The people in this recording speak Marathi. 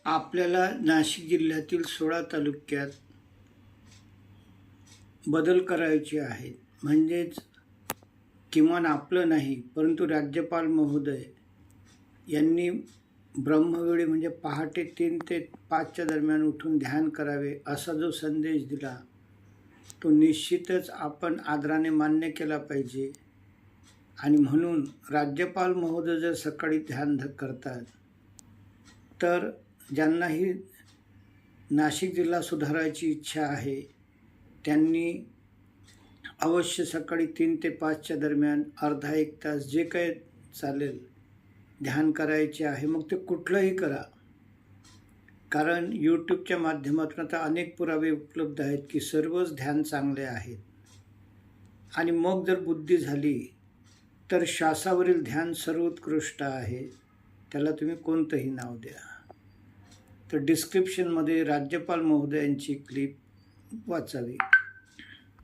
आपल्याला नाशिक जिल्ह्यातील 16 तालुक्यात बदल करायचे आहेत. म्हणजेच किमान आपलं नाही, परंतु राज्यपाल महोदय यांनी ब्रह्मवेळी म्हणजे पहाटे 3 ते 5च्या दरम्यान उठून ध्यान करावे असा जो संदेश दिला तो निश्चितच आपण आदराने मान्य केला पाहिजे. आणि म्हणून राज्यपाल महोदय जर सकाळी ध्यान करतात तर ज्यांनाही नाशिक जिल्हा सुधारायची इच्छा आहे त्यांनी अवश्य सकाळी 3 ते 5च्या दरम्यान अर्धा एक तास जे काही चालेल ध्यान करायचे आहे. मग ते कुठलंही करा, कारण यूट्यूबच्या माध्यमातून आता अनेक पुरावे उपलब्ध आहेत की सर्वच ध्यान चांगले आहेत. आणि मग जर बुद्धी झाली तर श्वासावरील ध्यान सर्वोत्कृष्ट आहे, त्याला तुम्ही कोणतंही नाव द्या. तर डिस्क्रिप्शनमध्ये राज्यपाल महोदयांची क्लिप वाचावी.